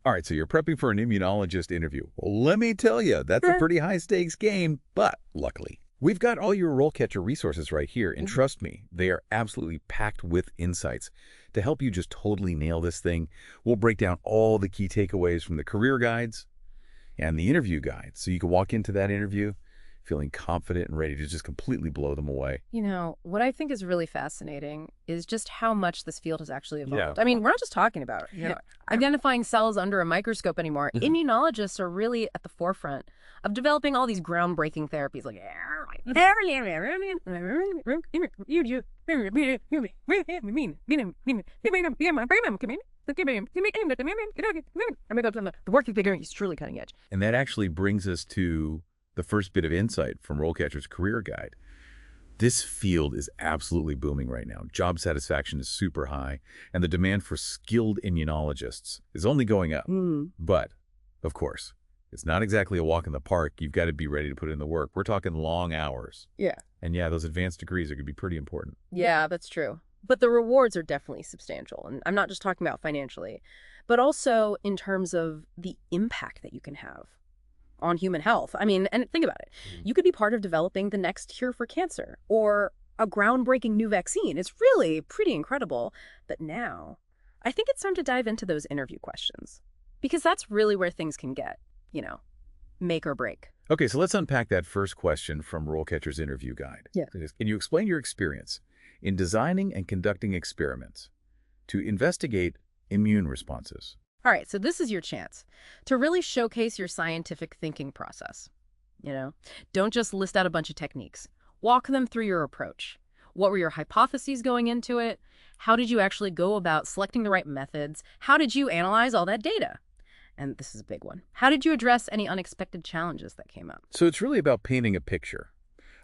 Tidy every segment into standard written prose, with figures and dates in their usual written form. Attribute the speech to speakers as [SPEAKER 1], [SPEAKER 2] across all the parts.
[SPEAKER 1] All right, so you're prepping for an immunologist interview. Well, let me tell you, that's a pretty high-stakes game, but luckily, we've got all your RoleCatcher resources right here, and trust me, they are absolutely packed with insights to help you just totally nail this thing. We'll break down all the key takeaways from the career guides and the interview guides, so you can walk into that interview feeling confident and ready to just completely blow them away.
[SPEAKER 2] You know, what I think is really fascinating is just how much this field has actually
[SPEAKER 1] Yeah.
[SPEAKER 2] evolved. I mean, we're not just talking about identifying cells under a microscope anymore. Immunologists are really at the forefront of developing all these groundbreaking therapies like the work they're doing is truly cutting edge.
[SPEAKER 1] And that actually brings us to the first bit of insight from RoleCatcher's Career Guide. This field is absolutely booming right now. Job satisfaction is super high, and the demand for skilled immunologists is only going up. But, of course, it's not exactly a walk in the park. You've got to be ready to put in the work. We're talking long hours.
[SPEAKER 2] Yeah.
[SPEAKER 1] And yeah, those advanced degrees are going to be pretty important.
[SPEAKER 2] Yeah, that's true. But the rewards are definitely substantial. And I'm not just talking about financially, but also in terms of the impact that you can have on human health. I mean, and think about it. You could be part of developing the next cure for cancer or a groundbreaking new vaccine. It's really pretty incredible. But now, I think it's time to dive into those interview questions because that's really where things can get, make or break.
[SPEAKER 1] Okay, so let's unpack that first question from RoleCatcher's interview guide.
[SPEAKER 2] Yeah.
[SPEAKER 1] Can you explain your experience in designing and conducting experiments to investigate immune responses?
[SPEAKER 2] All right, so this is your chance to really showcase your scientific thinking process. Don't just list out a bunch of techniques. Walk them through your approach. What were your hypotheses going into it? How did you actually go about selecting the right methods? How did you analyze all that data? And this is a big one. How did you address any unexpected challenges that came up?
[SPEAKER 1] So it's really about painting a picture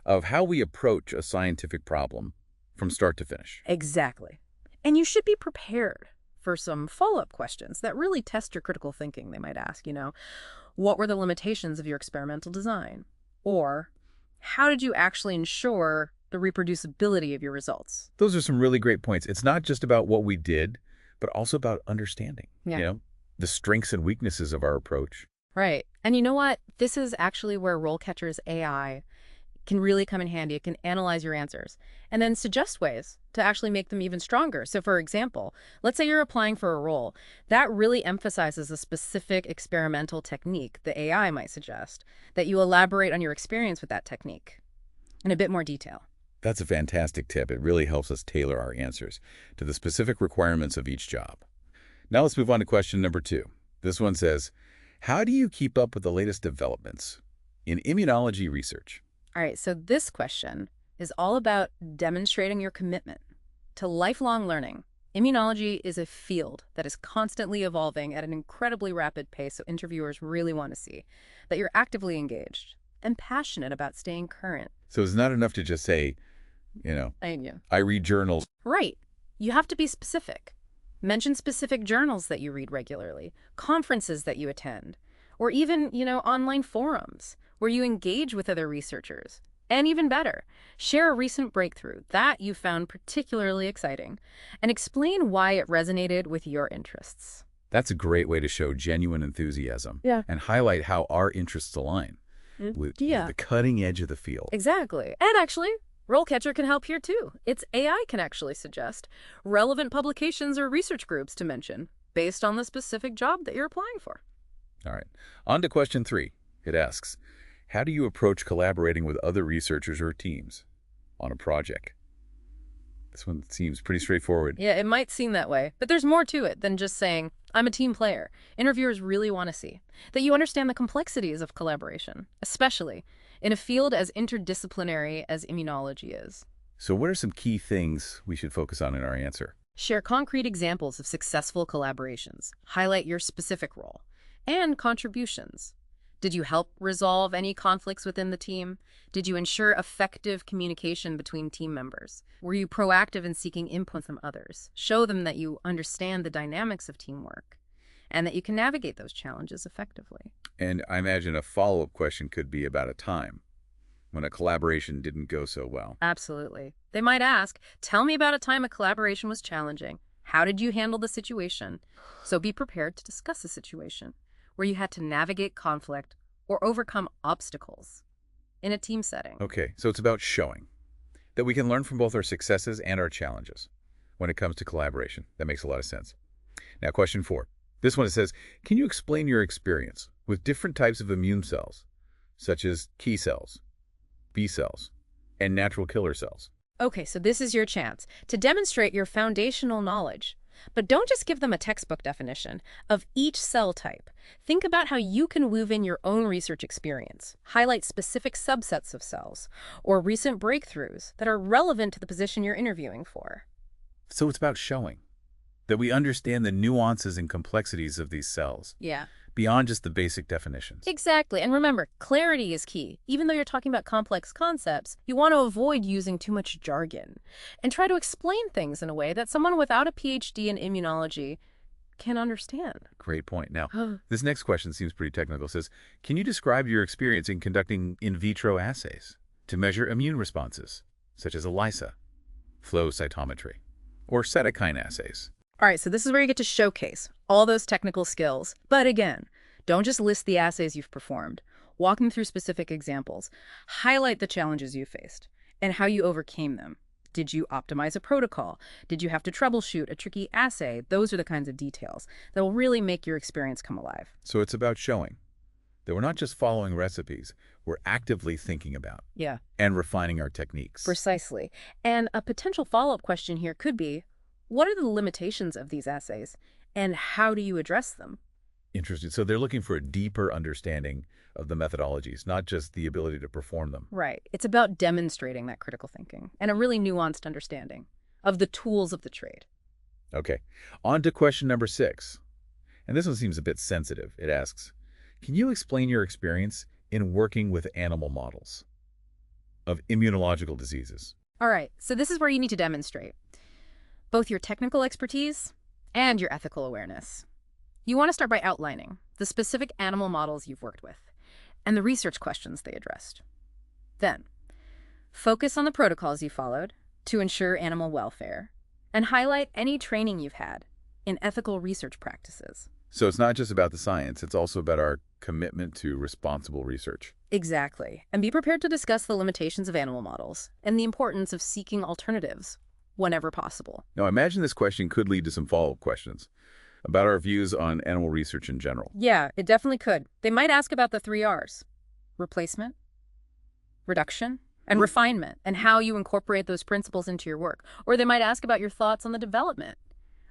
[SPEAKER 1] of how we approach a scientific problem from start to finish.
[SPEAKER 2] Exactly. And you should be prepared for some follow-up questions that really test your critical thinking. They might ask, what were the limitations of your experimental design? Or how did you actually ensure the reproducibility of your results?
[SPEAKER 1] Those are some really great points. It's not just about what we did, but also about understanding, the strengths and weaknesses of our approach.
[SPEAKER 2] Right. And you know what? This is actually where RoleCatcher's AI can really come in handy. It can analyze your answers and then suggest ways to actually make them even stronger. So for example, let's say you're applying for a role that really emphasizes a specific experimental technique the AI might suggest, that you elaborate on your experience with that technique in a bit more detail.
[SPEAKER 1] That's a fantastic tip. It really helps us tailor our answers to the specific requirements of each job. Now let's move on to question number 2. This one says, how do you keep up with the latest developments in immunology research?
[SPEAKER 2] All right, so this question is all about demonstrating your commitment to lifelong learning. Immunology is a field that is constantly evolving at an incredibly rapid pace, so interviewers really want to see that you're actively engaged and passionate about staying current.
[SPEAKER 1] So it's not enough to just say, I read journals.
[SPEAKER 2] Right. You have to be specific. Mention specific journals that you read regularly, conferences that you attend, or even, online forums where you engage with other researchers. And even better, share a recent breakthrough that you found particularly exciting and explain why it resonated with your interests.
[SPEAKER 1] That's a great way to show genuine enthusiasm and highlight how our interests align with the cutting edge of the field.
[SPEAKER 2] Exactly. And actually, RoleCatcher can help here too. Its AI can actually suggest relevant publications or research groups to mention based on the specific job that you're applying for.
[SPEAKER 1] All right. On to question 3. It asks, how do you approach collaborating with other researchers or teams on a project? This one seems pretty straightforward.
[SPEAKER 2] Yeah, it might seem that way, but there's more to it than just saying, I'm a team player. Interviewers really want to see that you understand the complexities of collaboration, especially in a field as interdisciplinary as immunology is.
[SPEAKER 1] So what are some key things we should focus on in our answer?
[SPEAKER 2] Share concrete examples of successful collaborations. Highlight your specific role and contributions. Did you help resolve any conflicts within the team? Did you ensure effective communication between team members? Were you proactive in seeking input from others? Show them that you understand the dynamics of teamwork and that you can navigate those challenges effectively.
[SPEAKER 1] And I imagine a follow-up question could be about a time when a collaboration didn't go so well.
[SPEAKER 2] Absolutely. They might ask, tell me about a time a collaboration was challenging. How did you handle the situation? So be prepared to discuss a situation where you had to navigate conflict or overcome obstacles in a team setting.
[SPEAKER 1] Okay, so it's about showing that we can learn from both our successes and our challenges when it comes to collaboration. That makes a lot of sense. Now, question 4. This one, it says, can you explain your experience with different types of immune cells, such as T cells, B cells, and natural killer cells?
[SPEAKER 2] Okay, so this is your chance to demonstrate your foundational knowledge. But don't just give them a textbook definition of each cell type. Think about how you can weave in your own research experience, highlight specific subsets of cells, or recent breakthroughs that are relevant to the position you're interviewing for.
[SPEAKER 1] So it's about showing that we understand the nuances and complexities of these cells,
[SPEAKER 2] Yeah.
[SPEAKER 1] beyond just the basic definitions.
[SPEAKER 2] Exactly. And remember, clarity is key. Even though you're talking about complex concepts, you want to avoid using too much jargon and try to explain things in a way that someone without a PhD in immunology can understand.
[SPEAKER 1] Great point. Now, this next question seems pretty technical. It says, can you describe your experience in conducting in vitro assays to measure immune responses, such as ELISA, flow cytometry, or cytokine assays?
[SPEAKER 2] All right, so this is where you get to showcase all those technical skills. But again, don't just list the assays you've performed. Walk them through specific examples. Highlight the challenges you faced and how you overcame them. Did you optimize a protocol? Did you have to troubleshoot a tricky assay? Those are the kinds of details that will really make your experience come alive.
[SPEAKER 1] So it's about showing that we're not just following recipes, we're actively thinking about and refining our techniques.
[SPEAKER 2] Precisely. And a potential follow-up question here could be, what are the limitations of these assays, and how do you address them?
[SPEAKER 1] Interesting. So they're looking for a deeper understanding of the methodologies, not just the ability to perform them.
[SPEAKER 2] Right. It's about demonstrating that critical thinking and a really nuanced understanding of the tools of the trade.
[SPEAKER 1] Okay, on to question number 6. And this one seems a bit sensitive. It asks, can you explain your experience in working with animal models of immunological diseases?
[SPEAKER 2] All right, so this is where you need to demonstrate both your technical expertise and your ethical awareness. You want to start by outlining the specific animal models you've worked with and the research questions they addressed. Then, focus on the protocols you followed to ensure animal welfare and highlight any training you've had in ethical research practices.
[SPEAKER 1] So it's not just about the science, it's also about our commitment to responsible research.
[SPEAKER 2] Exactly. And be prepared to discuss the limitations of animal models and the importance of seeking alternatives whenever possible.
[SPEAKER 1] Now, I imagine this question could lead to some follow-up questions about our views on animal research in general.
[SPEAKER 2] Yeah, it definitely could. They might ask about the 3 Rs: replacement, reduction, and refinement, and how you incorporate those principles into your work. Or they might ask about your thoughts on the development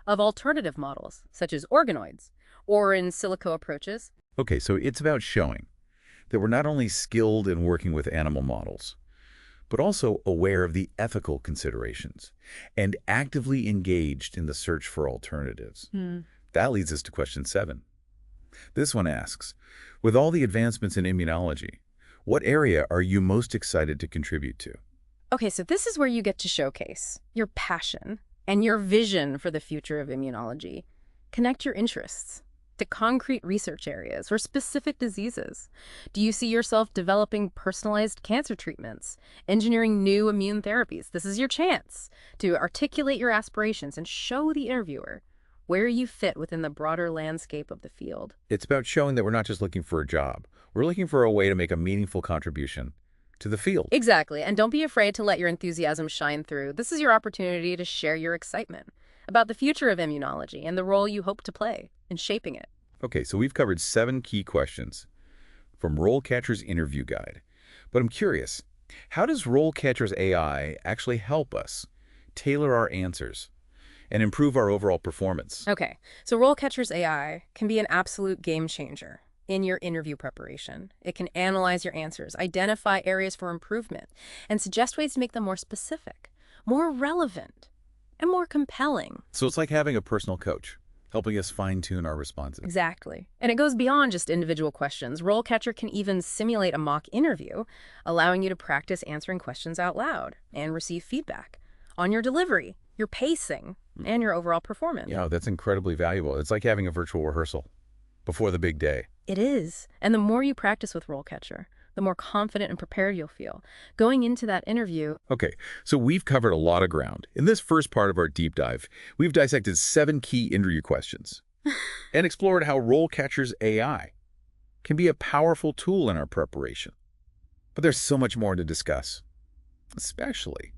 [SPEAKER 2] of alternative models, such as organoids or in silico approaches.
[SPEAKER 1] Okay, so it's about showing that we're not only skilled in working with animal models, but also aware of the ethical considerations and actively engaged in the search for alternatives. That leads us to question 7. This one asks, with all the advancements in immunology, what area are you most excited to contribute to?
[SPEAKER 2] Okay, so this is where you get to showcase your passion and your vision for the future of immunology. Connect your interests to concrete research areas or specific diseases. Do you see yourself developing personalized cancer treatments, engineering new immune therapies? This is your chance to articulate your aspirations and show the interviewer where you fit within the broader landscape of the field.
[SPEAKER 1] It's about showing that we're not just looking for a job. We're looking for a way to make a meaningful contribution to the field.
[SPEAKER 2] Exactly, and don't be afraid to let your enthusiasm shine through. This is your opportunity to share your excitement about the future of immunology and the role you hope to play in shaping it.
[SPEAKER 1] Okay, so we've covered 7 key questions from RoleCatcher's interview guide. But I'm curious, how does RoleCatcher's AI actually help us tailor our answers and improve our overall performance?
[SPEAKER 2] Okay, so RoleCatcher's AI can be an absolute game changer in your interview preparation. It can analyze your answers, identify areas for improvement, and suggest ways to make them more specific, more relevant, and more compelling.
[SPEAKER 1] So it's like having a personal coach, helping us fine-tune our responses.
[SPEAKER 2] Exactly. And it goes beyond just individual questions. RoleCatcher can even simulate a mock interview, allowing you to practice answering questions out loud and receive feedback on your delivery, your pacing, and your overall performance.
[SPEAKER 1] Yeah, that's incredibly valuable. It's like having a virtual rehearsal before the big day.
[SPEAKER 2] It is. And the more you practice with RoleCatcher, the more confident and prepared you'll feel. Going into that interview,
[SPEAKER 1] Okay, so we've covered a lot of ground. In this first part of our deep dive, we've dissected 7 key interview questions and explored how RoleCatcher's AI can be a powerful tool in our preparation. But there's so much more to discuss, especially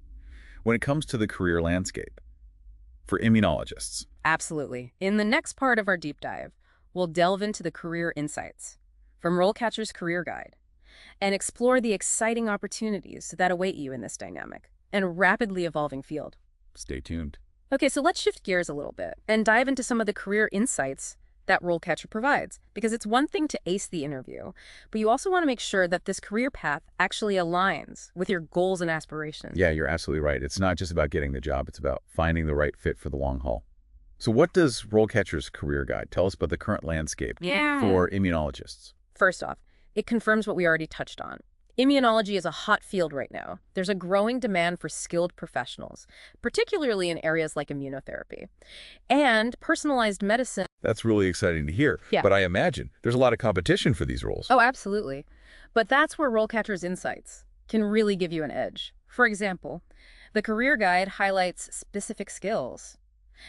[SPEAKER 1] when it comes to the career landscape for immunologists.
[SPEAKER 2] absolutely. In the next part of our deep dive, we'll delve into the career insights from RoleCatcher's Career Guide and explore the exciting opportunities that await you in this dynamic and rapidly evolving field.
[SPEAKER 1] Stay tuned.
[SPEAKER 2] Okay, so let's shift gears a little bit and dive into some of the career insights that RoleCatcher provides, because it's one thing to ace the interview, but you also want to make sure that this career path actually aligns with your goals and aspirations.
[SPEAKER 1] Yeah, you're absolutely right. It's not just about getting the job. It's about finding the right fit for the long haul. So what does RoleCatcher's Career Guide tell us about the current landscape for immunologists?
[SPEAKER 2] First off, it confirms what we already touched on. Immunology is a hot field right now. There's a growing demand for skilled professionals, particularly in areas like immunotherapy. And personalized medicine.
[SPEAKER 1] That's really exciting to hear.
[SPEAKER 2] Yeah.
[SPEAKER 1] But I imagine there's a lot of competition for these roles.
[SPEAKER 2] Oh, absolutely. But that's where RoleCatcher's insights can really give you an edge. For example, the career guide highlights specific skills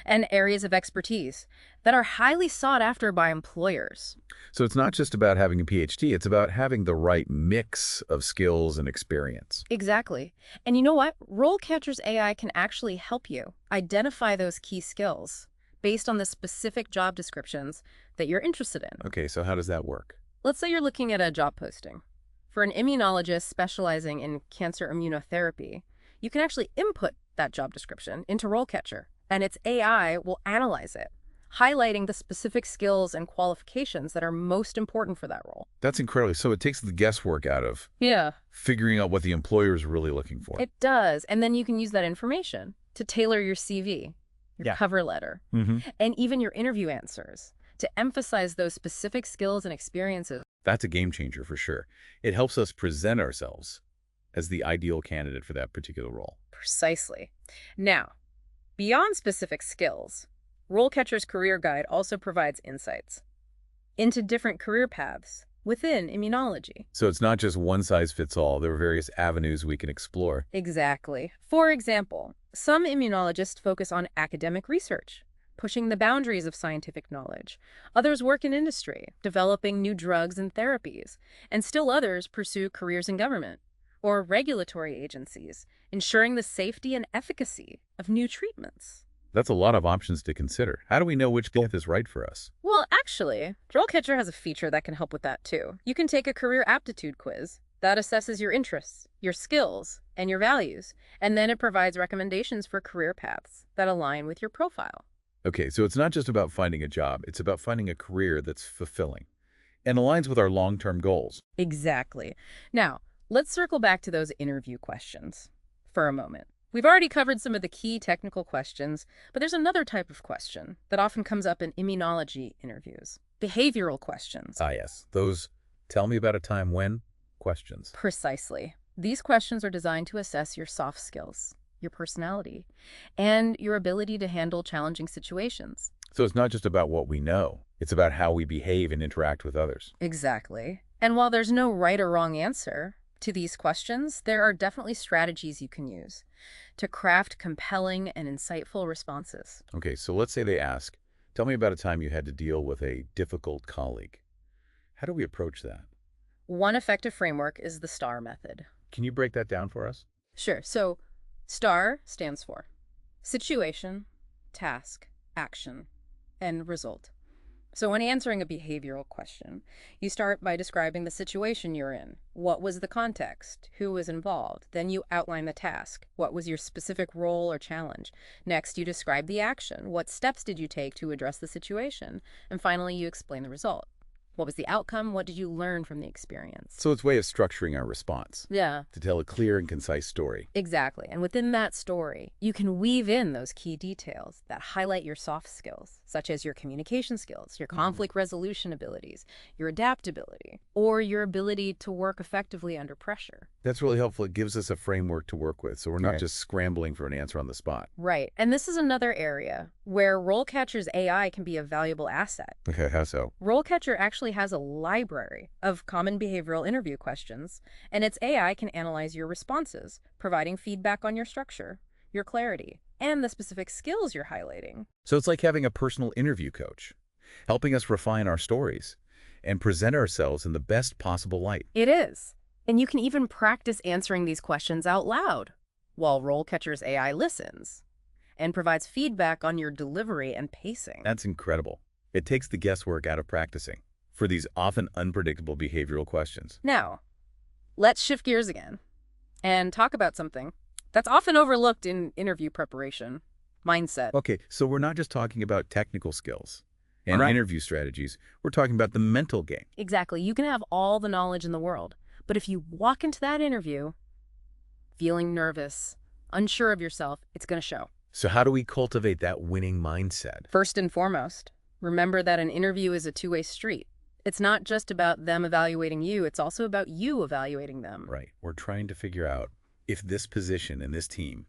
[SPEAKER 2] and areas of expertise that are highly sought after by employers.
[SPEAKER 1] So it's not just about having a PhD, it's about having the right mix of skills and experience.
[SPEAKER 2] Exactly. And you know what? RoleCatcher's AI can actually help you identify those key skills based on the specific job descriptions that you're interested in.
[SPEAKER 1] Okay, so how does that work?
[SPEAKER 2] Let's say you're looking at a job posting for an immunologist specializing in cancer immunotherapy. You can actually input that job description into RoleCatcher, and its AI will analyze it, highlighting the specific skills and qualifications that are most important for that role.
[SPEAKER 1] That's incredible. So it takes the guesswork out of
[SPEAKER 2] Yeah,
[SPEAKER 1] figuring out what the employer is really looking for.
[SPEAKER 2] it does. And then you can use that information to tailor your CV, your cover letter, and even your interview answers to emphasize those specific skills and experiences.
[SPEAKER 1] That's a game changer for sure. It helps us present ourselves as the ideal candidate for that particular role.
[SPEAKER 2] Precisely. Now, beyond specific skills, RoleCatcher's Career Guide also provides insights into different career paths within immunology.
[SPEAKER 1] So it's not just one size fits all. There are various avenues we can explore.
[SPEAKER 2] Exactly. For example, some immunologists focus on academic research, pushing the boundaries of scientific knowledge. Others work in industry, developing new drugs and therapies. And still others pursue careers in government or regulatory agencies, ensuring the safety and efficacy of new treatments.
[SPEAKER 1] That's a lot of options to consider. How do we know which path is right for us?
[SPEAKER 2] Well, actually, RoleCatcher has a feature that can help with that too. You can take a career aptitude quiz that assesses your interests, your skills, and your values, and then it provides recommendations for career paths that align with your profile.
[SPEAKER 1] Okay, so it's not just about finding a job. It's about finding a career that's fulfilling and aligns with our long-term goals.
[SPEAKER 2] Exactly. Now, let's circle back to those interview questions for a moment. We've already covered some of the key technical questions, but there's another type of question that often comes up in immunology interviews: behavioral questions.
[SPEAKER 1] Ah, yes. Those tell me about a time when questions.
[SPEAKER 2] Precisely. These questions are designed to assess your soft skills, your personality, and your ability to handle challenging situations.
[SPEAKER 1] So it's not just about what we know. It's about how we behave and interact with others.
[SPEAKER 2] Exactly. And while there's no right or wrong answer to these questions, there are definitely strategies you can use to craft compelling and insightful responses.
[SPEAKER 1] Okay, so let's say they ask, tell me about a time you had to deal with a difficult colleague. How do we approach that?
[SPEAKER 2] One effective framework is the STAR method.
[SPEAKER 1] Can you break that down for us?
[SPEAKER 2] Sure. So STAR stands for situation, task, action, and result. So when answering a behavioral question, you start by describing the situation you're in. What was the context? Who was involved? Then you outline the task. What was your specific role or challenge? Next, you describe the action. What steps did you take to address the situation? And finally, you explain the result. What was the outcome? What did you learn from the experience?
[SPEAKER 1] So it's a way of structuring our response
[SPEAKER 2] Yeah,
[SPEAKER 1] to tell a clear and concise story.
[SPEAKER 2] exactly. And within that story, you can weave in those key details that highlight your soft skills, such as your communication skills, your conflict resolution abilities, your adaptability, or your ability to work effectively under pressure.
[SPEAKER 1] That's really helpful. It gives us a framework to work with, so we're not
[SPEAKER 2] Right.
[SPEAKER 1] just scrambling for an answer on the spot.
[SPEAKER 2] Right. And this is another area where RoleCatcher's AI can be a valuable asset.
[SPEAKER 1] Okay, how so?
[SPEAKER 2] RoleCatcher actually has a library of common behavioral interview questions, and its AI can analyze your responses, providing feedback on your structure, your clarity, and the specific skills you're highlighting.
[SPEAKER 1] So it's like having a personal interview coach, helping us refine our stories and present ourselves in the best possible light.
[SPEAKER 2] It is. And you can even practice answering these questions out loud while RoleCatcher's AI listens and provides feedback on your delivery and pacing.
[SPEAKER 1] That's incredible. It takes the guesswork out of practicing for these often unpredictable behavioral questions.
[SPEAKER 2] Now, let's shift gears again and talk about something that's often overlooked in interview preparation: mindset.
[SPEAKER 1] Okay, so we're not just talking about technical skills and
[SPEAKER 2] Right.
[SPEAKER 1] interview strategies. We're talking about the mental game.
[SPEAKER 2] Exactly. You can have all the knowledge in the world, but if you walk into that interview feeling nervous, unsure of yourself, it's going to show.
[SPEAKER 1] So how do we cultivate that winning mindset?
[SPEAKER 2] First and foremost, remember that an interview is a two-way street. It's not just about them evaluating you, it's also about you evaluating them.
[SPEAKER 1] Right. We're trying to figure out if this position and this team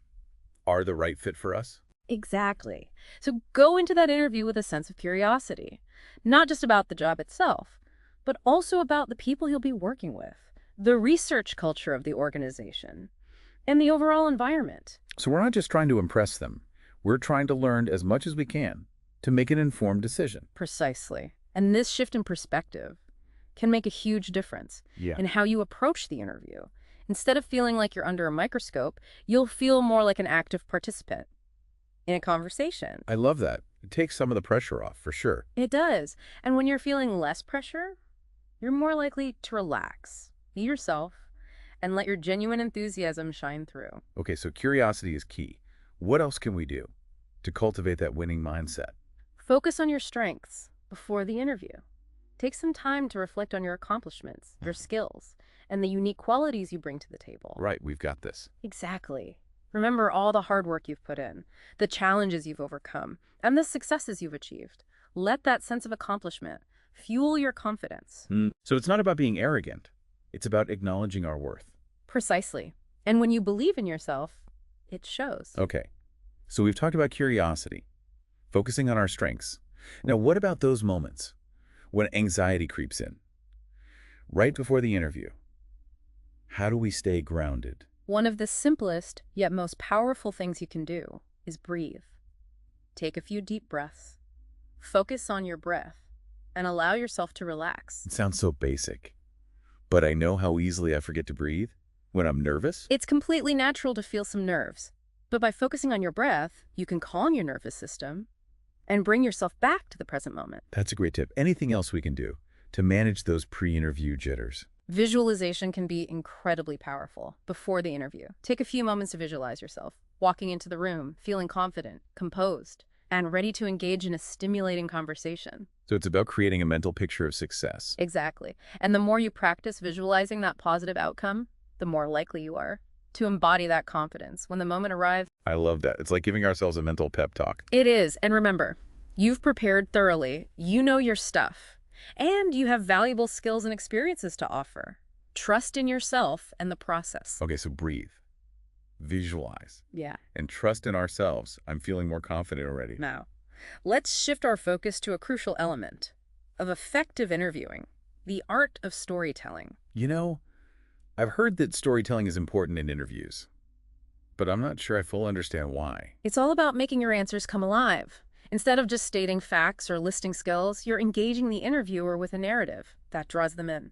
[SPEAKER 1] are the right fit for us.
[SPEAKER 2] Exactly. So go into that interview with a sense of curiosity, not just about the job itself, but also about the people you'll be working with, the research culture of the organization, and the overall environment.
[SPEAKER 1] So we're not just trying to impress them. We're trying to learn as much as we can to make an informed decision.
[SPEAKER 2] Precisely. And this shift in perspective can make a huge difference in how you approach the interview. Instead of feeling like you're under a microscope, you'll feel more like an active participant in a conversation.
[SPEAKER 1] I love that. It takes some of the pressure off, for sure.
[SPEAKER 2] It does. And when you're feeling less pressure, you're more likely to relax, be yourself, and let your genuine enthusiasm shine through.
[SPEAKER 1] Okay, so curiosity is key. What else can we do to cultivate that winning mindset?
[SPEAKER 2] Focus on your strengths before the interview. Take some time to reflect on your accomplishments, your skills, and the unique qualities you bring to the table.
[SPEAKER 1] Right, we've got this.
[SPEAKER 2] Exactly. Remember all the hard work you've put in, the challenges you've overcome, and the successes you've achieved. Let that sense of accomplishment fuel your confidence.
[SPEAKER 1] So it's not about being arrogant. It's about acknowledging our worth.
[SPEAKER 2] Precisely. And when you believe in yourself, it shows.
[SPEAKER 1] Okay, so we've talked about curiosity, focusing on our strengths. Now, what about those moments when anxiety creeps in? Right before the interview, how do we stay grounded?
[SPEAKER 2] One of the simplest yet most powerful things you can do is breathe. Take a few deep breaths, focus on your breath, and allow yourself to relax.
[SPEAKER 1] It sounds so basic, but I know how easily I forget to breathe when I'm nervous.
[SPEAKER 2] It's completely natural to feel some nerves, but by focusing on your breath, you can calm your nervous system and bring yourself back to the present moment.
[SPEAKER 1] That's a great tip. Anything else we can do to manage those pre-interview jitters?
[SPEAKER 2] Visualization can be incredibly powerful before the interview. Take a few moments to visualize yourself, walking into the room, feeling confident, composed, and ready to engage in a stimulating conversation.
[SPEAKER 1] So it's about creating a mental picture of success.
[SPEAKER 2] Exactly. And the more you practice visualizing that positive outcome, the more likely you are to embody that confidence when the moment arrives.
[SPEAKER 1] I love that. It's like giving ourselves a mental pep talk.
[SPEAKER 2] It is. And remember, you've prepared thoroughly, you know your stuff, and you have valuable skills and experiences to offer. Trust in yourself and the process.
[SPEAKER 1] Okay, so breathe, visualize,
[SPEAKER 2] Yeah.
[SPEAKER 1] and trust in ourselves. I'm feeling more confident already.
[SPEAKER 2] Now, let's shift our focus to a crucial element of effective interviewing, the art of storytelling.
[SPEAKER 1] You know, I've heard that storytelling is important in interviews, but I'm not sure I fully understand why.
[SPEAKER 2] It's all about making your answers come alive. Instead of just stating facts or listing skills, you're engaging the interviewer with a narrative that draws them in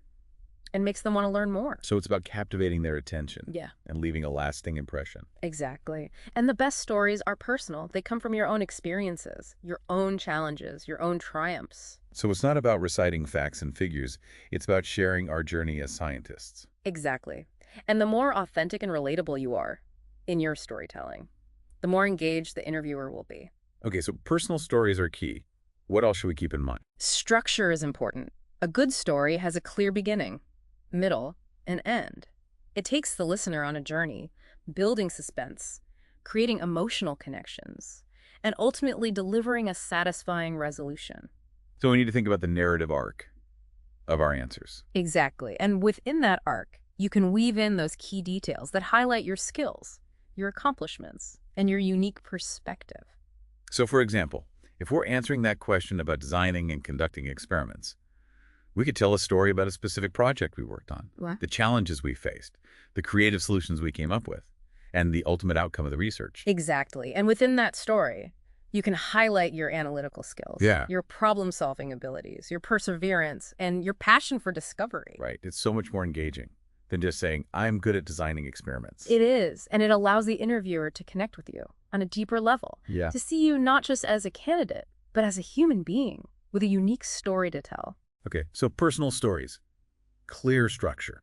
[SPEAKER 2] and makes them want to learn more.
[SPEAKER 1] So it's about captivating their attention
[SPEAKER 2] Yeah,
[SPEAKER 1] and leaving a lasting impression.
[SPEAKER 2] exactly. And the best stories are personal. They come from your own experiences, your own challenges, your own triumphs.
[SPEAKER 1] So it's not about reciting facts and figures. It's about sharing our journey as scientists.
[SPEAKER 2] Exactly. And the more authentic and relatable you are in your storytelling, the more engaged the interviewer will be.
[SPEAKER 1] Okay, so personal stories are key. What else should we keep in mind?
[SPEAKER 2] Structure is important. A good story has a clear beginning, middle, and end. It takes the listener on a journey, building suspense, creating emotional connections, and ultimately delivering a satisfying resolution.
[SPEAKER 1] So we need to think about the narrative arc of our answers.
[SPEAKER 2] Exactly. And within that arc, you can weave in those key details that highlight your skills, your accomplishments, and your unique perspective.
[SPEAKER 1] So for example, if we're answering that question about designing and conducting experiments, we could tell a story about a specific project we worked on,
[SPEAKER 2] What?
[SPEAKER 1] the challenges we faced, the creative solutions we came up with, and the ultimate outcome of the research.
[SPEAKER 2] Exactly. And within that story, you can highlight your analytical skills,
[SPEAKER 1] Yeah.
[SPEAKER 2] your problem-solving abilities, your perseverance, and your passion for discovery.
[SPEAKER 1] Right. It's so much more engaging than just saying, I'm good at designing experiments.
[SPEAKER 2] It is, and it allows the interviewer to connect with you on a deeper level,
[SPEAKER 1] Yeah.
[SPEAKER 2] to see you not just as a candidate, but as a human being with a unique story to tell.
[SPEAKER 1] Okay, so personal stories, clear structure,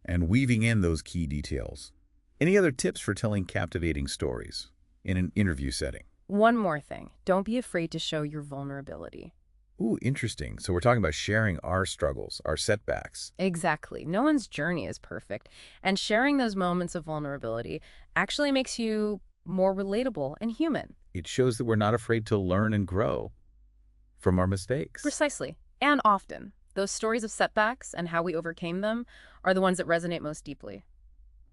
[SPEAKER 1] and weaving in those key details. Any other tips for telling captivating stories in an interview setting?
[SPEAKER 2] One more thing, don't be afraid to show your vulnerability.
[SPEAKER 1] Ooh, interesting. So we're talking about sharing our struggles, our setbacks.
[SPEAKER 2] Exactly. No one's journey is perfect, and sharing those moments of vulnerability actually makes you more relatable and human.
[SPEAKER 1] It shows that we're not afraid to learn and grow from our mistakes.
[SPEAKER 2] Precisely. And often, those stories of setbacks and how we overcame them are the ones that resonate most deeply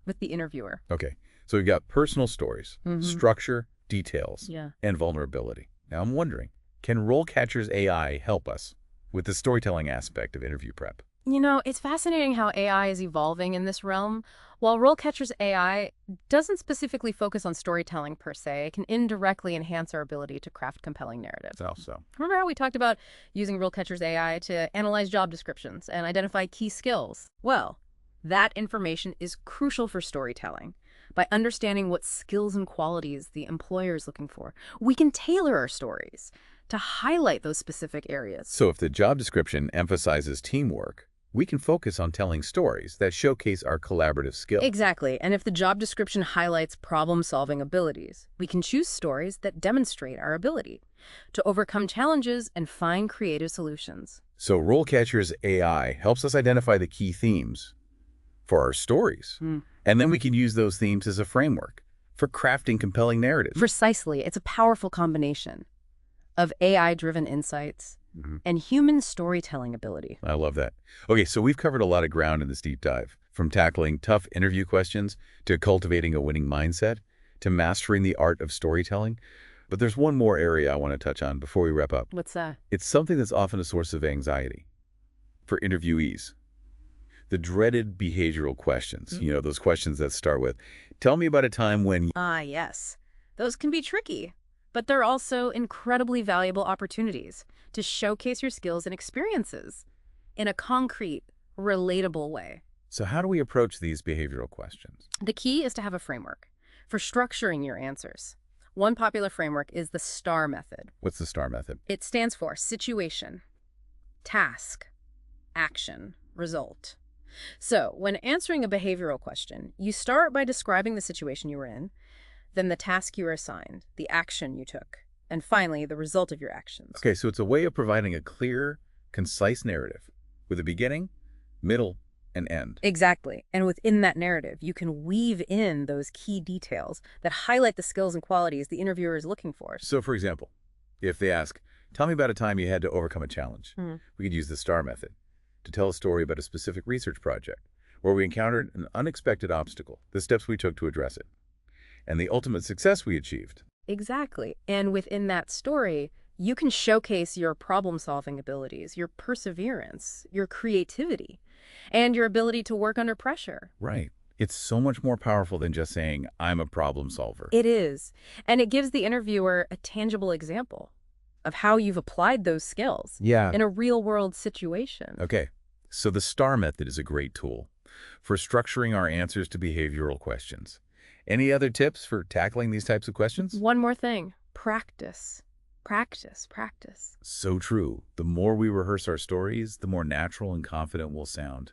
[SPEAKER 2] with the interviewer.
[SPEAKER 1] Okay, so we've got personal stories, structure, details,
[SPEAKER 2] Yeah.
[SPEAKER 1] and vulnerability. Now I'm wondering, can RoleCatcher's AI help us with the storytelling aspect of interview prep?
[SPEAKER 2] You know, it's fascinating how AI is evolving in this realm. While RoleCatcher's AI doesn't specifically focus on storytelling per se, it can indirectly enhance our ability to craft compelling narratives.
[SPEAKER 1] So.
[SPEAKER 2] Remember how we talked about using RoleCatcher's AI to analyze job descriptions and identify key skills? Well, that information is crucial for storytelling. By understanding what skills and qualities the employer is looking for, we can tailor our stories to highlight those specific areas.
[SPEAKER 1] So if the job description emphasizes teamwork, we can focus on telling stories that showcase our collaborative skills.
[SPEAKER 2] Exactly. And if the job description highlights problem-solving abilities, we can choose stories that demonstrate our ability to overcome challenges and find creative solutions.
[SPEAKER 1] So RoleCatcher's AI helps us identify the key themes for our stories. And then we can use those themes as a framework for crafting compelling narratives.
[SPEAKER 2] Precisely. It's a powerful combination of AI-driven insights and human storytelling ability.
[SPEAKER 1] I love that. Okay, so we've covered a lot of ground in this deep dive, from tackling tough interview questions to cultivating a winning mindset to mastering the art of storytelling. But there's one more area I want to touch on before we wrap up.
[SPEAKER 2] What's that?
[SPEAKER 1] It's something that's often a source of anxiety for interviewees. The dreaded behavioral questions, you know, those questions that start with, tell me about a time when...
[SPEAKER 2] Yes. Those can be tricky, but they're also incredibly valuable opportunities to showcase your skills and experiences in a concrete, relatable way.
[SPEAKER 1] So how do we approach these behavioral questions?
[SPEAKER 2] The key is to have a framework for structuring your answers. One popular framework is the STAR method.
[SPEAKER 1] What's the STAR method?
[SPEAKER 2] It stands for situation, task, action, result. So when answering a behavioral question, you start by describing the situation you were in, then the task you were assigned, the action you took, and finally, the result of your actions.
[SPEAKER 1] Okay, so it's a way of providing a clear, concise narrative with a beginning, middle, and end.
[SPEAKER 2] Exactly. And within that narrative, you can weave in those key details that highlight the skills and qualities the interviewer is looking for.
[SPEAKER 1] So, for example, if they ask, tell me about a time you had to overcome a challenge, we could use the STAR method to tell a story about a specific research project where we encountered an unexpected obstacle, the steps we took to address it, and the ultimate success we achieved.
[SPEAKER 2] Exactly. And within that story, you can showcase your problem-solving abilities, your perseverance, your creativity, and your ability to work under pressure.
[SPEAKER 1] Right. It's so much more powerful than just saying, I'm a problem solver.
[SPEAKER 2] It is. And it gives the interviewer a tangible example of how you've applied those skills in a real-world situation.
[SPEAKER 1] Okay. So the STAR method is a great tool for structuring our answers to behavioral questions. Any other tips for tackling these types of questions?
[SPEAKER 2] One more thing. Practice. Practice. Practice.
[SPEAKER 1] So true. The more we rehearse our stories, the more natural and confident we'll sound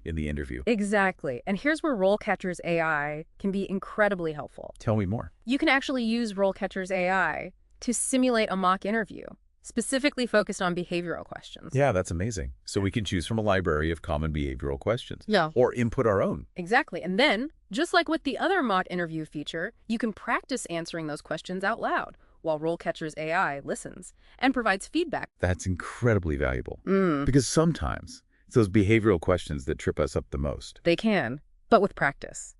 [SPEAKER 1] in the interview.
[SPEAKER 2] Exactly. And here's where RoleCatcher's AI can be incredibly helpful.
[SPEAKER 1] Tell me more.
[SPEAKER 2] You can actually use RoleCatcher's AI to simulate a mock interview, specifically focused on behavioral questions.
[SPEAKER 1] Yeah, that's amazing. So we can choose from a library of common behavioral questions.
[SPEAKER 2] Yeah.
[SPEAKER 1] Or input our own.
[SPEAKER 2] Exactly. And then, just like with the other mock interview feature, you can practice answering those questions out loud while RoleCatcher's AI listens and provides feedback.
[SPEAKER 1] That's incredibly valuable. Because sometimes it's those behavioral questions that trip us up the most.
[SPEAKER 2] They can, but with practice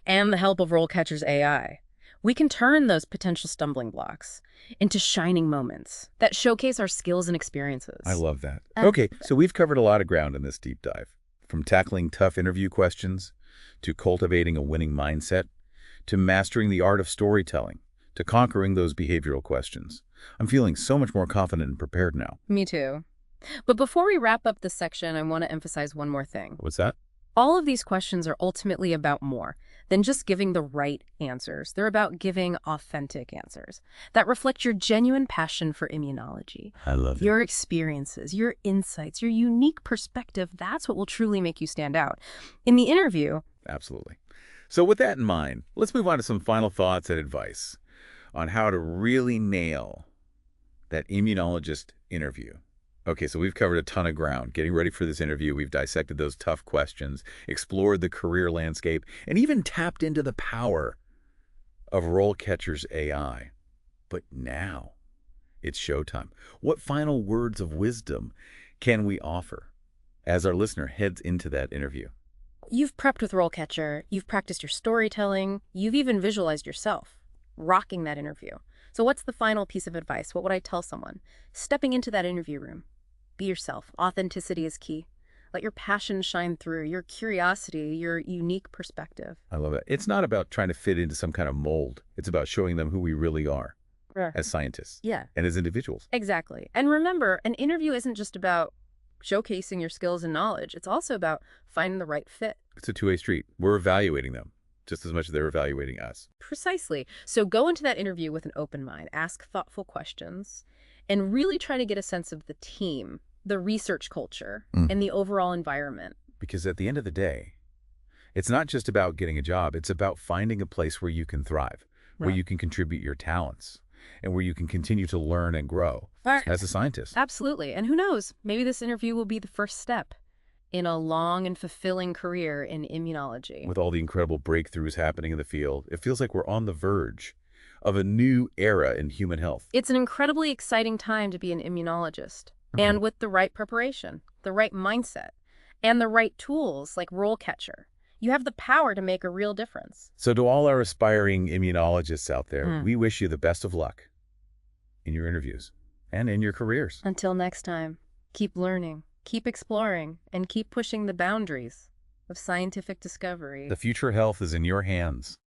[SPEAKER 2] and the help of RoleCatcher's AI, we can turn those potential stumbling blocks into shining moments that showcase our skills and experiences.
[SPEAKER 1] I love that. Okay, so we've covered a lot of ground in this deep dive, from tackling tough interview questions, to cultivating a winning mindset, to mastering the art of storytelling, to conquering those behavioral questions. I'm feeling so much more confident and prepared now.
[SPEAKER 2] Me too. But before we wrap up this section, I want to emphasize one more thing.
[SPEAKER 1] What's that?
[SPEAKER 2] All of these questions are ultimately about more than just giving the right answers. They're about giving authentic answers that reflect your genuine passion for immunology.
[SPEAKER 1] I love it.
[SPEAKER 2] Your experiences, your insights, your unique perspective, that's what will truly make you stand out. In the interview...
[SPEAKER 1] Absolutely. So with that in mind, let's move on to some final thoughts and advice on how to really nail that immunologist interview. Okay, so we've covered a ton of ground. Getting ready for this interview, we've dissected those tough questions, explored the career landscape, and even tapped into the power of RoleCatcher's AI. But now, it's showtime. What final words of wisdom can we offer as our listener heads into that interview?
[SPEAKER 2] You've prepped with RoleCatcher, you've practiced your storytelling, you've even visualized yourself rocking that interview. So what's the final piece of advice? What would I tell someone? Stepping into that interview room. Be yourself. Authenticity is key. Let your passion shine through, your curiosity, your unique perspective.
[SPEAKER 1] I love it. It's not about trying to fit into some kind of mold. It's about showing them who we really are as scientists and as individuals.
[SPEAKER 2] Exactly. And remember, an interview isn't just about showcasing your skills and knowledge. It's also about finding the right fit.
[SPEAKER 1] It's a two-way street. We're evaluating them just as much as they're evaluating us.
[SPEAKER 2] Precisely. So go into that interview with an open mind. Ask thoughtful questions and really try to get a sense of the team, the research culture, and the overall environment.
[SPEAKER 1] Because at the end of the day, it's not just about getting a job. It's about finding a place where you can thrive, where you can contribute your talents, and where you can continue to learn and grow as a scientist.
[SPEAKER 2] Absolutely. And who knows, maybe this interview will be the first step in a long and fulfilling career in immunology.
[SPEAKER 1] With all the incredible breakthroughs happening in the field, it feels like we're on the verge of a new era in human health.
[SPEAKER 2] It's an incredibly exciting time to be an immunologist. And with the right preparation, the right mindset, and the right tools like RoleCatcher, you have the power to make a real difference.
[SPEAKER 1] So to all our aspiring immunologists out there, we wish you the best of luck in your interviews and in your careers.
[SPEAKER 2] Until next time, keep learning, keep exploring, and keep pushing the boundaries of scientific discovery.
[SPEAKER 1] The future health is in your hands.